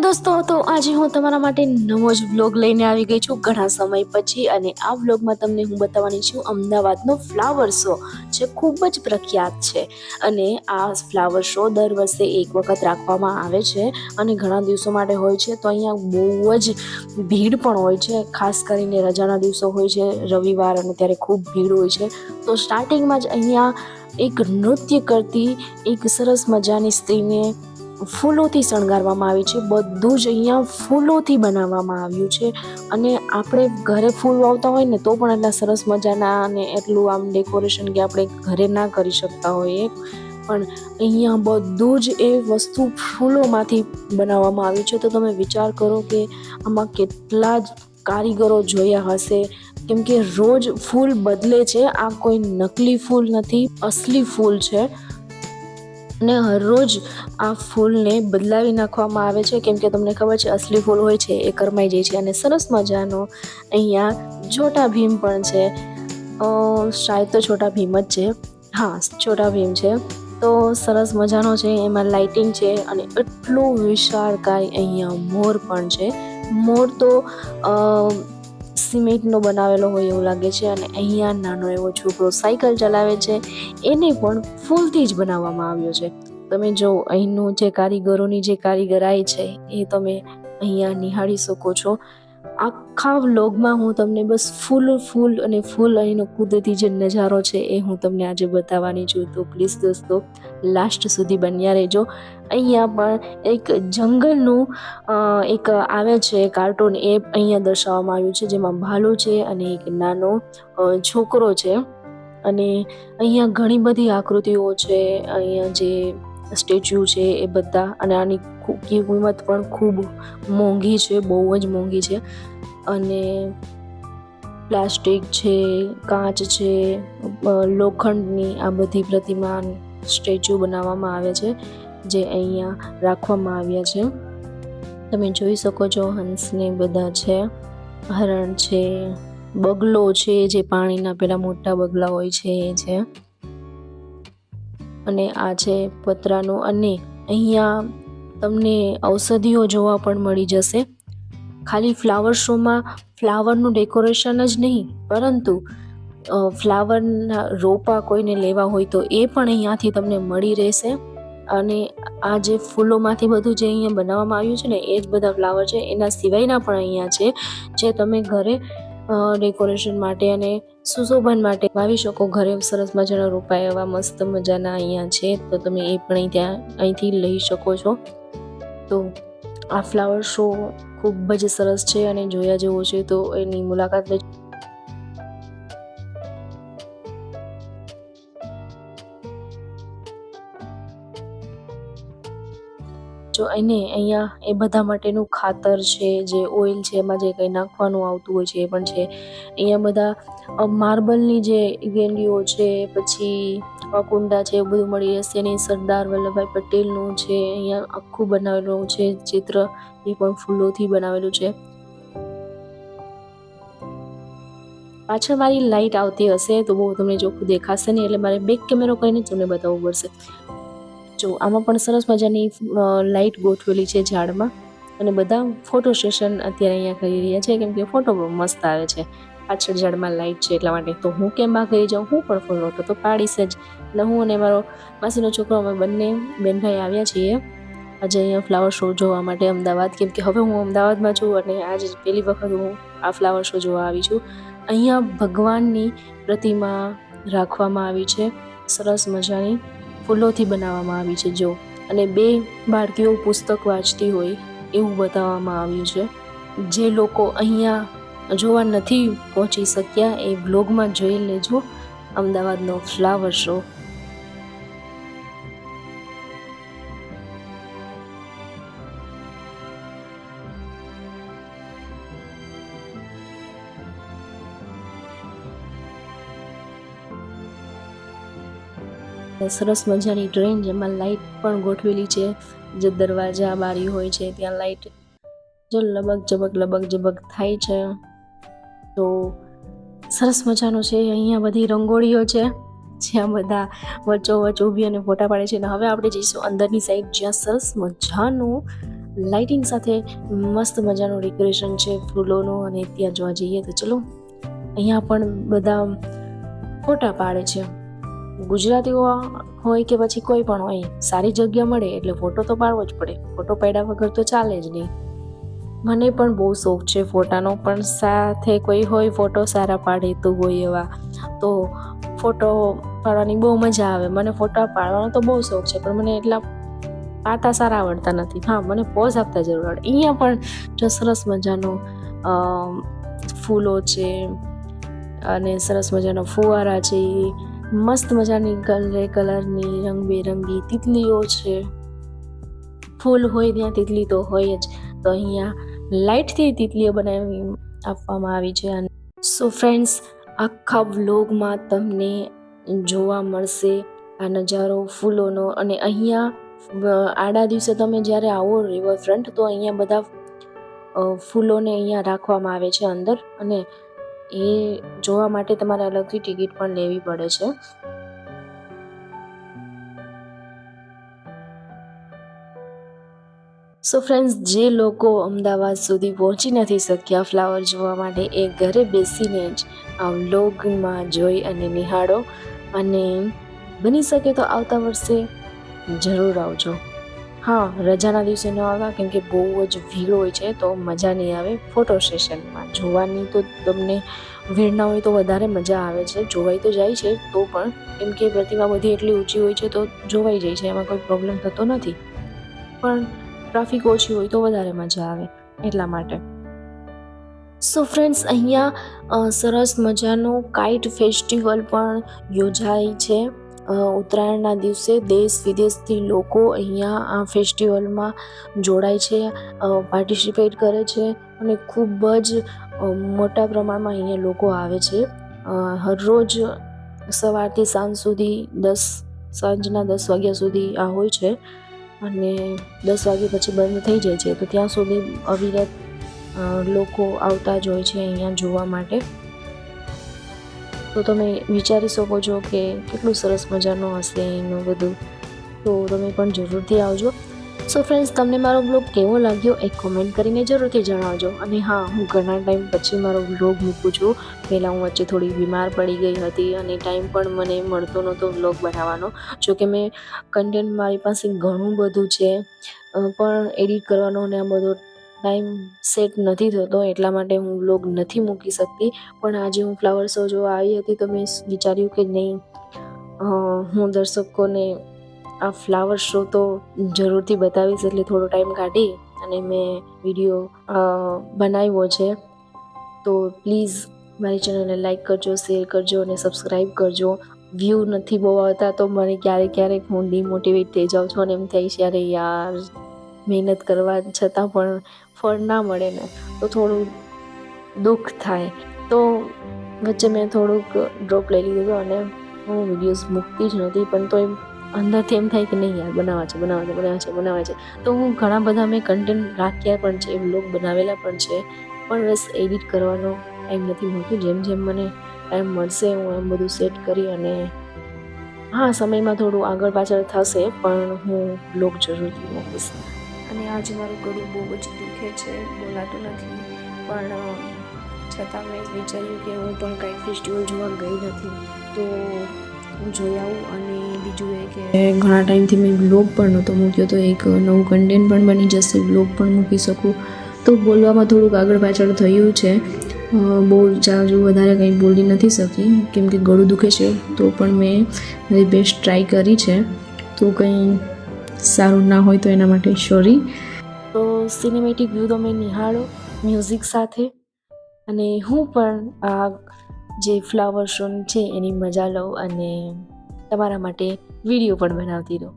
દોસ્તો, તો આજે હું તમારા માટે નવો જ વ્લોગ લઈને આવી ગઈ છું ઘણા સમય પછી. અને આ વ્લોગમાં તમને હું બતાવવાની છું અમદાવાદનો ફ્લાવર શો, જે ખૂબ જ પ્રખ્યાત છે. અને આ ફ્લાવર શો દર વર્ષે એક વખત રાખવામાં આવે છે અને ઘણા દિવસો માટે હોય છે. તો અહીંયા બહુ જ ભીડ પણ હોય છે, ખાસ કરીને રજાના દિવસો હોય છે, રવિવાર, અને ત્યારે ખૂબ ભીડ હોય છે. તો સ્ટાર્ટિંગમાં જ અહીંયા એક નૃત્ય કરતી એક સરસ મજાની સ્ત્રીને ફૂલોથી શણગારવામાં આવી છે. બધું જ અહીંયા ફૂલોથી બનાવવામાં આવ્યું છે. અને આપણે ઘરે ફૂલ વાવતા હોય ને તો પણ એટલા સરસ મજાના અને એટલું આમ ડેકોરેશન કે આપણે ઘરે ના કરી શકતા હોઈએ, પણ અહીંયા બધું જ એ વસ્તુ ફૂલોમાંથી બનાવવામાં આવ્યું છે. તો તમે વિચાર કરો કે આમાં કેટલા જ કારીગરો જોયા હશે, કેમ કે રોજ ફૂલ બદલે છે. આ કોઈ નકલી ફૂલ નથી, અસલી ફૂલ છે. અને હરરોજ આ ફૂલને બદલાવી નાખવામાં આવે છે, કેમ કે તમને ખબર છે અસલી ફૂલ હોય છે એ કરમાઈ જાય છે. અને સરસ મજાનો અહીંયા છોટા ભીમ પણ છે. શાયદ તો છોટા ભીમ જ છે, હા છોટા ભીમ છે. તો સરસ મજાનો છે, એમાં લાઇટિંગ છે. અને એટલું વિશાળકાય અહીંયા મોર પણ છે. મોર તો સિમેન્ટનો બનાવેલો હોય એવું લાગે છે. અને અહીંયા નાનો એવો છોકરો સાયકલ ચલાવે છે, એને પણ ફૂલથી જ બનાવવામાં આવ્યો છે. તમે જો અહીંનું જે કારીગરોની જે કારીગરાઈ છે એ તમે અહીંયા નિહાળી શકો છો. આખા વ્લોગમાં હું તમને બસ ફૂલ અને ફૂલ અહીંનો કુદરતી જે નજારો છે એ હું તમને આજે બતાવવાની છું. તો પ્લીઝ દોસ્તો, લાસ્ટ સુધી બન્યા રહેજો. અહીંયા પણ એક જંગલનું એક આવે છે કાર્ટૂન, એ અહીંયા દર્શાવવામાં આવ્યું છે, જેમાં ભાલુ છે અને એક નાનો છોકરો છે. અને અહીંયા ઘણી બધી આકૃતિઓ છે. અહીંયા જે સ્ટેચ્યુ છે એ બધા, અને આની કિંમત પણ ખૂબ મોંઘી છે, બહુ જ મોંઘી છે. અને પ્લાસ્ટિક છે, કાચ છે, લોખંડની આ બધી પ્રતિમા સ્ટેચ્યુ બનાવવામાં આવે છે, જે અહીંયા રાખવામાં આવ્યા છે. તમે જોઈ શકો છો હંસને બધા છે, હરણ છે, બગલો છે, જે પાણીના પેલા મોટા બગલા હોય છે એ છે. અને આ છે પતરાનું. અને અહીંયા તમને ઔષધિઓ જોવા પણ મળી જશે. ખાલી ફ્લાવર શોમાં ફ્લાવરનું ડેકોરેશન જ નહીં, પરંતુ ફ્લાવરના રોપા કોઈને લેવા હોય તો એ પણ અહીંયાથી તમને મળી રહેશે. અને આ જે ફૂલોમાંથી બધું જે અહીંયા બનાવવામાં આવ્યું છે ને, એ જ બધા ફ્લાવર છે. એના સિવાયના પણ અહીંયા છે, જે તમે ઘરે ડેકોરેશન માટે અને સુશોભન માટે વાવી શકો. ઘરે સરસ મજાના રોપા એવા મસ્ત મજાના અહીંયા છે, તો તમે એ પણ અહીંથી લઈ શકો છો. તો આ ફ્લાવર શો ખૂબ જ સરસ છે અને જોયા જેવો છે, તો એની મુલાકાત લેજો. જો અહીંયા એ બધા માટેનું ખાતર છે, જે ઓઇલ છે, એમાં જે કંઈ નાખવાનું આવતું હોય છે એ પણ છે. અહીંયા બધા માર્બલની જે ગેંડીઓ છે, પછી કુંડા છે, એ બધું મળી રહેશે. એની સરદાર વલ્લભભાઈ પટેલનું છે અહીંયા આખું બનાવેલું છે ચિત્ર, એ પણ ફૂલોથી બનાવેલું છે. પાછળ મારી લાઇટ આવતી હશે તો બહુ તમને ચોખ્ખું દેખાશે નહીં, એટલે મારે બેક કેમેરો કરીને તમને બતાવવું પડશે. જો આમાં પણ સરસ મજાની લાઇટ ગોઠવેલી છે ઝાડમાં, અને બધા ફોટો સેશન અત્યારે અહીંયા કરી રહ્યા છે, કેમ કે ફોટો મસ્ત આવે છે. પાછળ ઝાડમાં લાઇટ છે એટલા માટે. તો હું કેમ બહાર કરી જાઉં, હું પણ ફોટો તો પાડીશ જ. એટલે હું અને મારો માસીનો છોકરો, અમે બંને બેનભાઈ આવ્યા છીએ આજે અહીંયા ફ્લાવર શો જોવા માટે અમદાવાદ, કેમ કે હવે હું અમદાવાદમાં છું અને આજે પહેલી વખત હું આ ફ્લાવર શો જોવા આવી છું. અહીંયા ભગવાનની પ્રતિમા રાખવામાં આવી છે, સરસ મજાની ફૂલોથી બનાવવામાં આવી છે. જો, અને બે બાળકીઓ પુસ્તક વાંચતી હોય એવું બતાવવામાં આવ્યું છે. જે લોકો અહીંયા જોવા નથી પહોંચી શક્યા એ બ્લોગમાં જોઈ લેજો અમદાવાદનો ફ્લાવર શો. સરસ મજાની ટ્રેન, જેમાં લાઇટ પણ ગોઠવેલી છે. જે દરવાજા બારી હોય છે ત્યાં લાઇટ જો લબક જબક થાય છે. તો સરસ મજાનું છે. અહીંયા બધી રંગોળીઓ છે, જ્યાં બધા વચ્ચોવચ્ચ ઊભી અને ફોટા પાડે છે. અને હવે આપણે જઈશું અંદરની સાઈડ, જ્યાં સરસ મજાનું લાઇટિંગ સાથે મસ્ત મજાનું ડેકોરેશન છે ફૂલોનું. અને ત્યાં જોવા જઈએ તો ચલો અહીંયા પણ બધા ફોટા પાડે છે. ગુજરાતીઓ હોય કે પછી કોઈ પણ હોય, સારી જગ્યા મળે એટલે ફોટો તો પાડવો જ પડે. ફોટો પાડ્યા વગર તો ચાલે જ નહીં. મને પણ બહુ શોખ છે ફોટાનો, પણ સાથે કોઈ હોય ફોટો સારા પાડે તો હોય એવા, તો ફોટો પાડવાની બહુ મજા આવે. મને ફોટા પાડવાનો તો બહુ શોખ છે, પણ મને એટલા પાડતા સારા આવડતા નથી. હા, મને પોઝ આપતા જરૂર આવડે. અહીંયા પણ જો સરસ મજાનો ફૂલો છે અને સરસ મજાના ફુવારા છે, મસ્ત મજાની કલરની રંગબેરંગી તિતલીઓ છે. ફૂલ હોય ત્યાં તિતલી તો હોય જ. તો અહીંયા લાઇટથી તિતલીઓ બનાવી આપવામાં આવી છે. સો ફ્રેન્ડ્સ, આખા વ્લોગમાં તમને જોવા મળશે આ નજારો ફૂલોનો. અને અહીંયા આડા દિવસે તમે જ્યારે આવો રિવરફ્રન્ટ, તો અહીંયા બધા ફૂલોને અહીંયા રાખવામાં આવે છે અંદર, અને એ જોવા માટે તમારે અલગથી ટિકિટ પણ લેવી પડે છે. સો ફ્રેન્ડ્સ, જે લોકો અમદાવાદ સુધી પહોંચી નથી શક્યા ફ્લાવર જોવા માટે, એ ઘરે બેસીને જ આ વ્લોગમાં જોઈ અને નિહાળો. અને બની શકે તો આવતા વર્ષે જરૂર આવજો. હા, રજાના દિવસે ન આવતા, કેમ કે બહુ જ ભીડ હોય છે, તો મજા નહીં આવે. ફોટો સેશનમાં જોવાની તો તમને ભીડ ના હોય તો વધારે મજા આવે છે. જોવાઈ તો જાય છે તો પણ, કેમ કે પ્રતિમા બધી એટલી ઊંચી હોય છે તો જોવાઈ જાય છે, એમાં કોઈ પ્રોબ્લેમ થતો નથી. પણ ટ્રાફિક ઓછી હોય તો વધારે મજા આવે એટલા માટે. સો ફ્રેન્ડ્સ, અહીંયા સરસ મજાનો કાઇટ ફેસ્ટિવલ પણ યોજાય છે. ઉત્તરાયણના દિવસે દેશ વિદેશથી લોકો અહીંયા આ ફેસ્ટિવલમાં જોડાય છે, પાર્ટિસિપેટ કરે છે, અને ખૂબ જ મોટા પ્રમાણમાં અહીંયા લોકો આવે છે. હરરોજ સવારથી સાંજ સુધી સાંજના 10 વાગ્યા સુધી આ હોય છે, અને 10 વાગ્યા પછી બંધ થઈ જાય છે. તો ત્યાં સુધી અવિરત લોકો આવતા જ હોય છે અહીંયા જોવા માટે. તો તમે વિચારી શકો છો કે કેટલું સરસ મજાનું હશે એનું બધું. તો તમે પણ જરૂરથી આવજો. સો ફ્રેન્ડ્સ, તમને મારો બ્લોગ કેવો લાગ્યો એ કોમેન્ટ કરીને જરૂરથી જણાવજો. અને હા, હું ઘણા ટાઈમ પછી મારો બ્લોગ મૂકું છું. પહેલાં હું વચ્ચે થોડી બીમાર પડી ગઈ હતી અને ટાઈમ પણ મને મળતો નહોતો બ્લોગ બનાવવાનો. જોકે મેં કન્ટેન્ટ મારી પાસે ઘણું બધું છે, પણ એડિટ કરવાનો અને આ બધો ટાઈમ સેટ નથી થતો, એટલા માટે હું બ્લોગ નથી મૂકી શકતી. પણ આજે હું ફ્લાવર શો જોવા આવી હતી, તો મેં વિચાર્યું કે નહીં, હું દર્શકોને આ ફ્લાવર શો તો જરૂરથી બતાવીશ. એટલે થોડો ટાઈમ કાઢી અને મેં વિડીયો બનાવ્યો છે. તો પ્લીઝ મારી ચેનલને લાઈક કરજો, શેર કરજો અને સબસ્ક્રાઈબ કરજો. વ્યૂ નથી બહુ આવતા તો મને ક્યારેક હું ડિમોટિવેટ થઈ જાઉં છું, અને એમ થાય છે અરે યાર, મહેનત કરવા છતાં પણ ફળ ના મળે ને, તો થોડું દુઃખ થાય. તો વચ્ચે મેં થોડુંક ડ્રોપ લઈ લીધું હતું અને હું વિડીયોઝ મૂકતી જ નહોતી. પણ તો એમ અંદરથી એમ થાય કે નહીં યાર, બનાવવા છે. તો હું ઘણા બધા મેં કન્ટેન્ટ રાખ્યા પણ છે, વ્લોગ બનાવેલા પણ છે, પણ બસ એડિટ કરવાનો ટાઈમ નથી મળતો. જેમ મને ટાઈમ મળશે હું એમ બધું સેટ કરી, અને હા, સમયમાં થોડું આગળ પાછળ થશે, પણ હું બ્લોગ જરૂરથી મૂકીશ. અને આજે મારું ગળું બહુ જ દુખે છે, બોલાતું નથી, પણ છતાં મેં વિચાર્યું કે હું પણ કાંઈક ફેસ્ટિવલ જોવા ગઈ નથી, તો હું જોઈ આવું. અને બીજું એ કે ઘણા ટાઈમથી મેં બ્લોગ પણ નહોતો મૂક્યો, તો એક નવું કન્ટેન્ટ પણ બની જશે, બ્લોગ પણ મૂકી શકું. તો બોલવામાં થોડુંક આગળ પાછળ થયું છે, બહુ જાજુ વધારે કંઈ બોલી નથી શકી, કેમ કે ગળું દુખે છે. તો પણ મેં મારી બેસ્ટ ટ્રાય કરી છે. તો કંઈ સારું ના હોય તો એના માટે સોરી. તો સિનેમેટિક વ્યૂ તમે નિહાળો મ્યુઝિક સાથે, અને હું પણ આ જે ફ્લાવર શો છે એની મજા લઉં, અને તમારા માટે વિડીયો પણ બનાવતી રહું.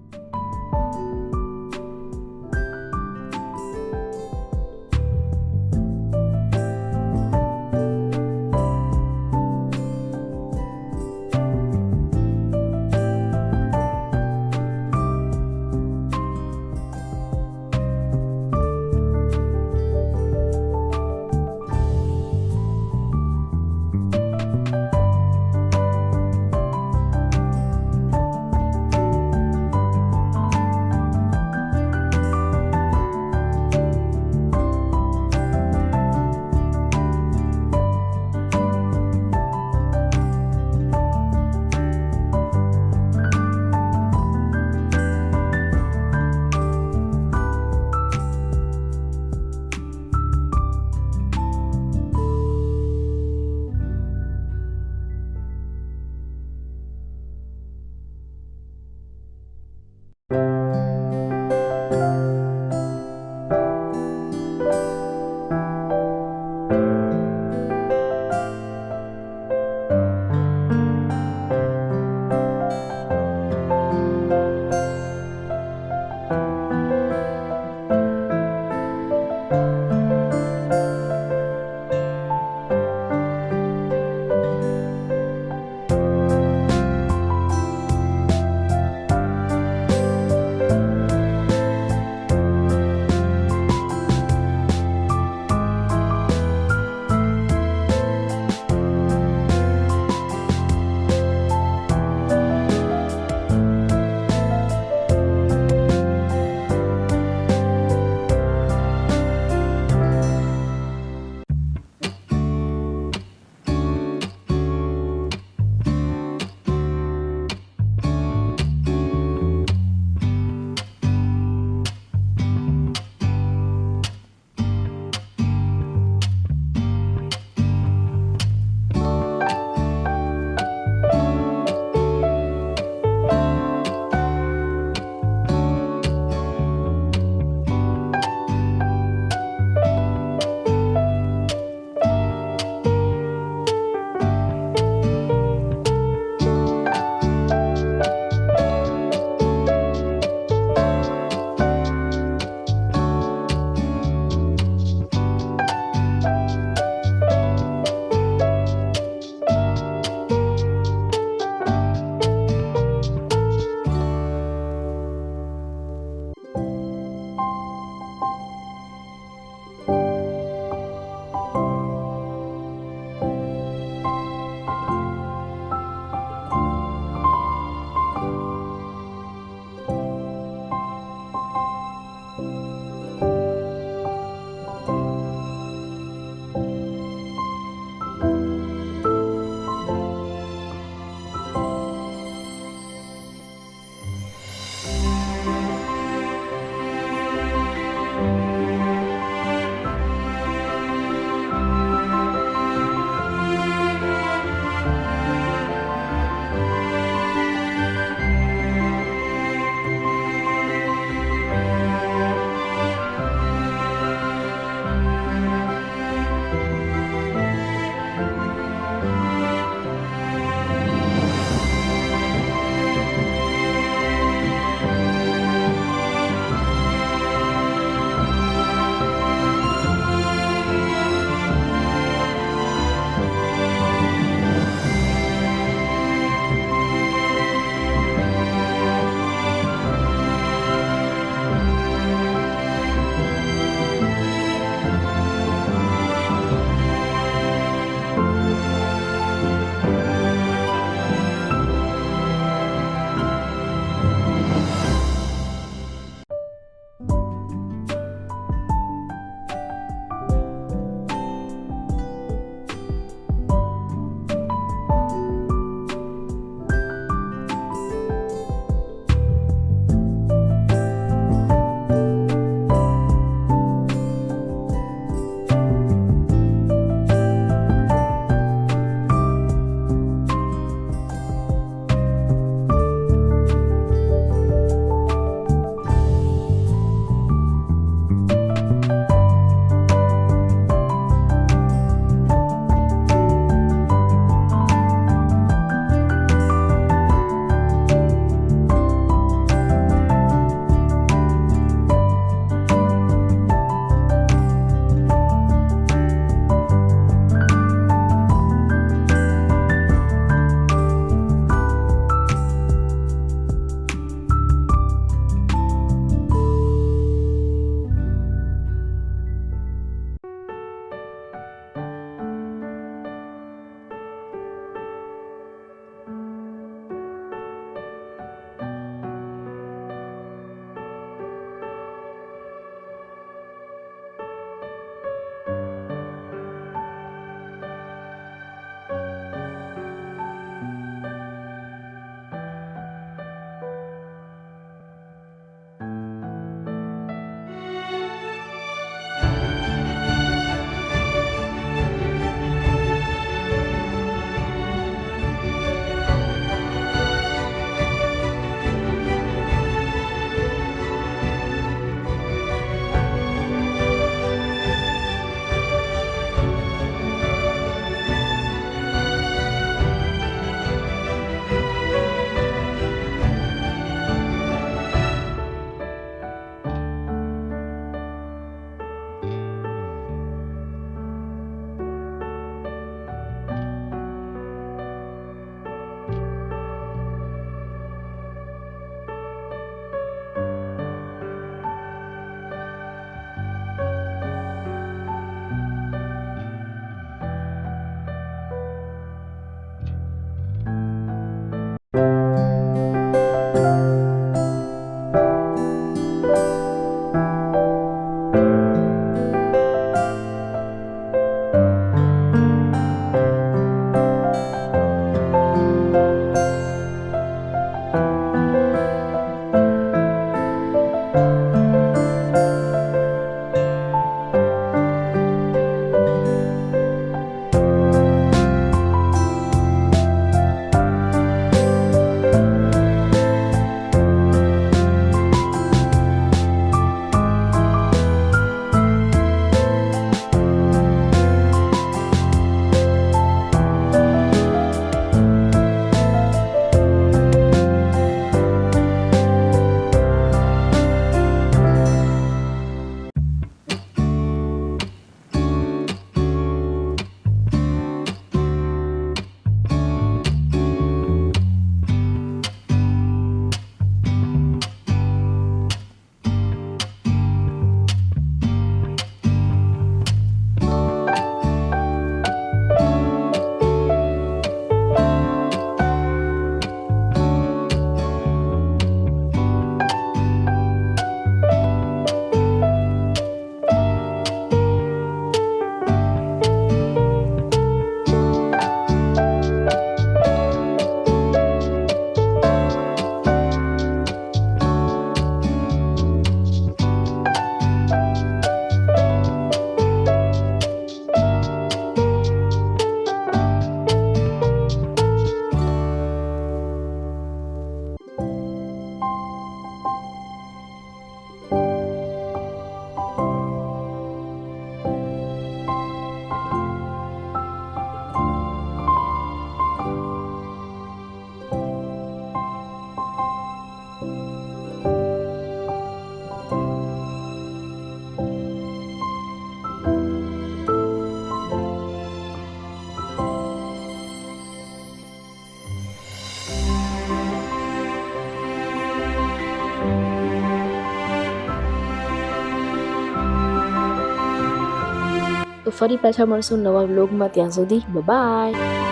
તો ફરી પાછા મળશું નવા વ્લોગમાં. ત્યાં સુધી બાય.